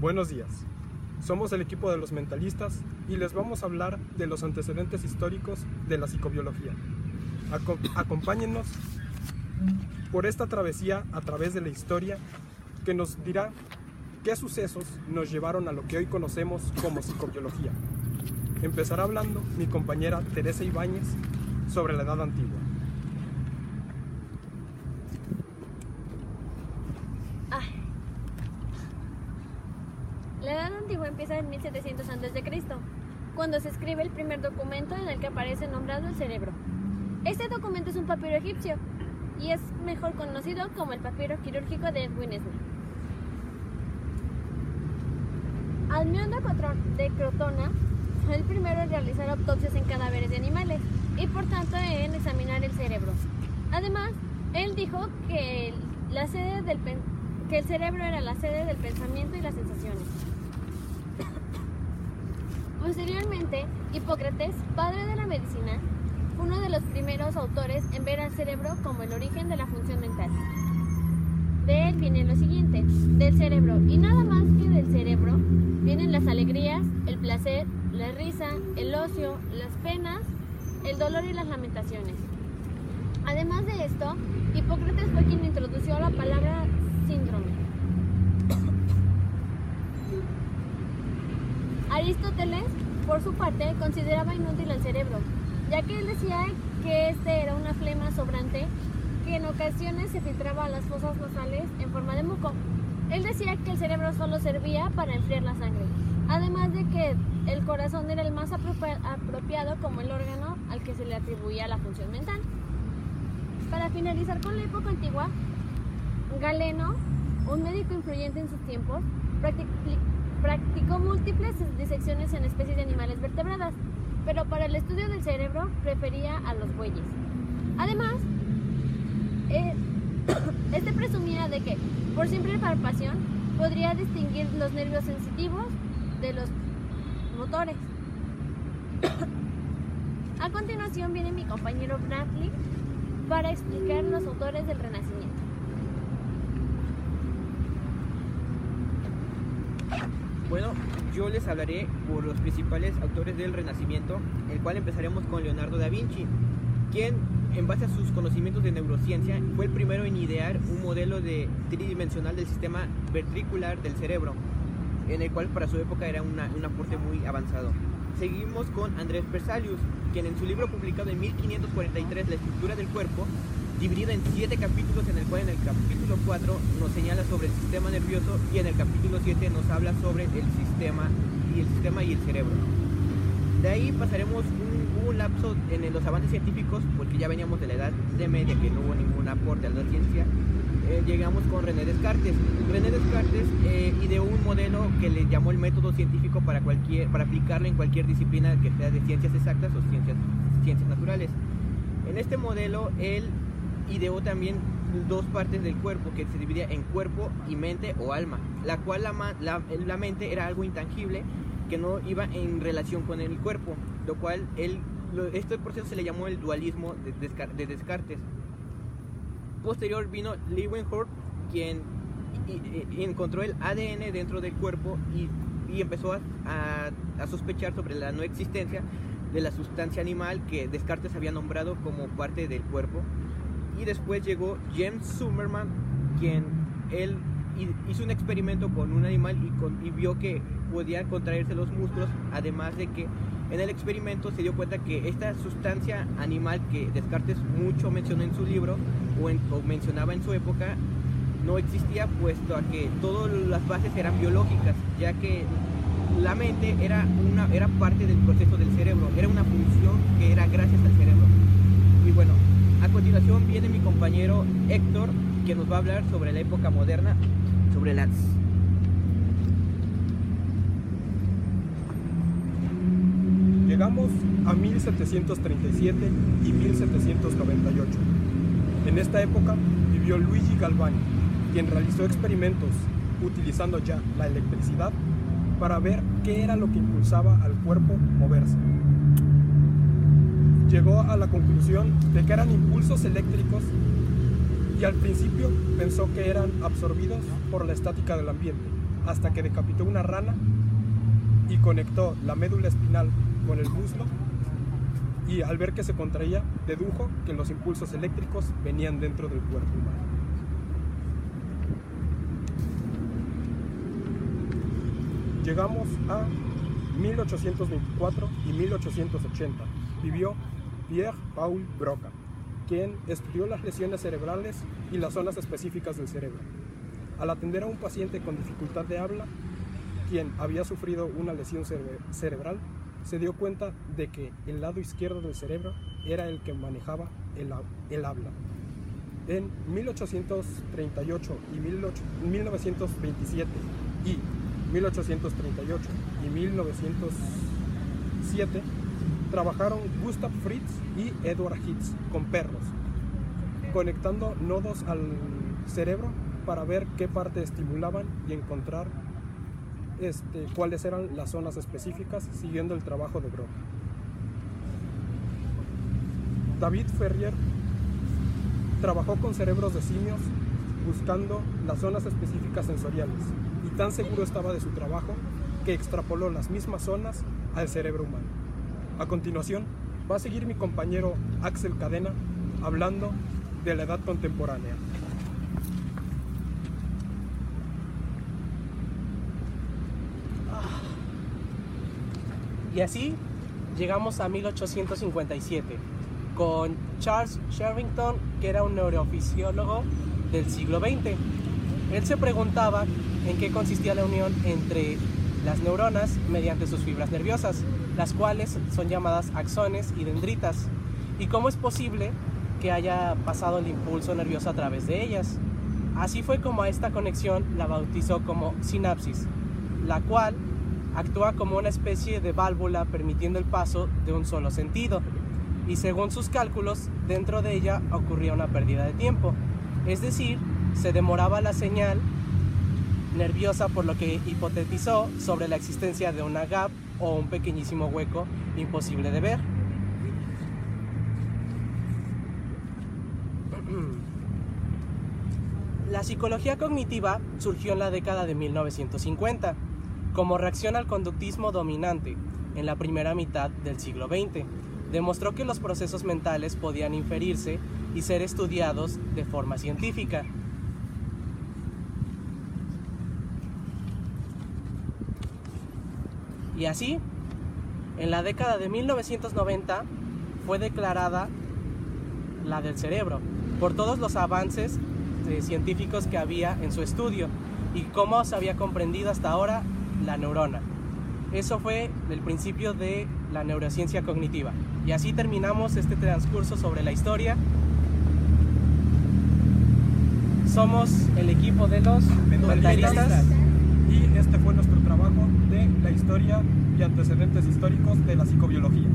Buenos días, somos el equipo de los mentalistas y les vamos a hablar de los antecedentes históricos de la psicobiología. Acompáñennos por esta travesía a través de la historia que nos dirá qué sucesos nos llevaron a lo que hoy conocemos como psicobiología. Empezará hablando mi compañera Teresa Ibáñez sobre la Edad Antigua. La Edad Antigua empieza en 1700 a.C., cuando se escribe el primer documento en el que aparece nombrado el cerebro. Este documento es un papiro egipcio y es mejor conocido como el papiro quirúrgico de Edwin Smith. Almión de Crotona fue el primero en realizar autopsias en cadáveres de animales y por tanto en examinar el cerebro. Además, él dijo que el cerebro era la sede del pensamiento y las sensaciones. Posteriormente, Hipócrates, padre de la medicina, fue uno de los primeros autores en ver al cerebro como el origen de la función mental. De él viene lo siguiente: del cerebro, y nada más que del cerebro, vienen las alegrías, el placer, la risa, el ocio, las penas, el dolor y las lamentaciones. Además de esto, Hipócrates fue quien introdujo la palabra síndrome. Aristóteles, por su parte, consideraba inútil el cerebro, ya que él decía que este era una flema sobrante que en ocasiones se filtraba a las fosas nasales en forma de muco. Él decía que el cerebro solo servía para enfriar la sangre, además de que el corazón era el más apropiado como el órgano al que se le atribuía la función mental. Para finalizar con la época antigua, Galeno, un médico influyente en sus tiempos, practicó múltiples disecciones en especies de animales vertebradas, pero para el estudio del cerebro prefería a los bueyes. Además, este presumía de que, por simple palpación, podría distinguir los nervios sensitivos de los motores. A continuación viene mi compañero Bradley para explicar los autores del Renacimiento. Bueno, yo les hablaré por los principales autores del Renacimiento, el cual empezaremos con Leonardo da Vinci, quien, en base a sus conocimientos de neurociencia, fue el primero en idear un modelo tridimensional del sistema ventricular del cerebro, en el cual para su época era un aporte muy avanzado. Seguimos con Andrés Berzelius, quien en su libro publicado en 1543, La estructura del cuerpo, dividido en 7 capítulos, en el cual en el capítulo 4 nos señala sobre el sistema nervioso y en el capítulo 7 nos habla sobre el sistema y el cerebro. De ahí pasaremos un lapso en los avances científicos, porque ya veníamos de la Edad de Media, que no hubo ningún aporte a la ciencia. Llegamos con René Descartes. René Descartes ideó un modelo que le llamó el método científico para aplicarlo en cualquier disciplina que sea de ciencias exactas o ciencias naturales. En este modelo él ideó también 2 partes del cuerpo, que se dividía en cuerpo y mente o alma, la cual la mente era algo intangible que no iba en relación con el cuerpo, lo cual este proceso se le llamó el dualismo de Descartes. Posterior vino Leeuwenhoek, quien encontró el ADN dentro del cuerpo y empezó a sospechar sobre la no existencia de la sustancia animal que Descartes había nombrado como parte del cuerpo. Y después llegó James Zimmerman, quien él hizo un experimento con un animal y vio que podía contraerse los músculos, además de que en el experimento se dio cuenta que esta sustancia animal que Descartes mucho mencionó en su libro o mencionaba en su época no existía, puesto a que todas las bases eran biológicas, ya que la mente era parte del proceso del cerebro, era una función que era gracias al cerebro. Y bueno, a continuación viene mi compañero Héctor, que nos va a hablar sobre la época moderna, sobre las... Llegamos a 1737 y 1798. En esta época vivió Luigi Galvani, quien realizó experimentos utilizando ya la electricidad para ver qué era lo que impulsaba al cuerpo moverse. Llegó a la conclusión de que eran impulsos eléctricos y al principio pensó que eran absorbidos por la estática del ambiente, hasta que decapitó una rana y conectó la médula espinal con el muslo, y al ver que se contraía, dedujo que los impulsos eléctricos venían dentro del cuerpo humano. Llegamos a 1824 y 1880. Vivió Pierre Paul Broca, quien estudió las lesiones cerebrales y las zonas específicas del cerebro. Al atender a un paciente con dificultad de habla, quien había sufrido una lesión cerebral, se dio cuenta de que el lado izquierdo del cerebro era el que manejaba el habla. En 1838 y 1927 y 1838 y 1907 trabajaron Gustav Fritz y Edward Hitz con perros, conectando nodos al cerebro para ver qué parte estimulaban y encontrar cuáles eran las zonas específicas, siguiendo el trabajo de Broca. David Ferrier trabajó con cerebros de simios buscando las zonas específicas sensoriales, y tan seguro estaba de su trabajo que extrapoló las mismas zonas al cerebro humano. A continuación va a seguir mi compañero Axel Cadena hablando de la edad contemporánea. Y así llegamos a 1857 con Charles Sherrington, que era un neurofisiólogo del siglo XX. Él se preguntaba en qué consistía la unión entre las neuronas mediante sus fibras nerviosas, las cuales son llamadas axones y dendritas, y cómo es posible que haya pasado el impulso nervioso a través de ellas. Así fue como a esta conexión la bautizó como sinapsis, la cual actúa como una especie de válvula permitiendo el paso de un solo sentido, y según sus cálculos, dentro de ella ocurría una pérdida de tiempo, es decir, se demoraba la señal nerviosa, por lo que hipotetizó sobre la existencia de una gap o un pequeñísimo hueco imposible de ver. La psicología cognitiva surgió en la década de 1950 como reacción al conductismo dominante en la primera mitad del siglo XX. Demostró que los procesos mentales podían inferirse y ser estudiados de forma científica. Y así, en la década de 1990 fue declarada la del cerebro por todos los avances científicos que había en su estudio y cómo se había comprendido hasta ahora la neurona. Eso fue el principio de la neurociencia cognitiva. Y así terminamos este transcurso sobre la historia. Somos el equipo de los mentalistas. Y este fue nuestro trabajo de la historia y antecedentes históricos de la psicobiología.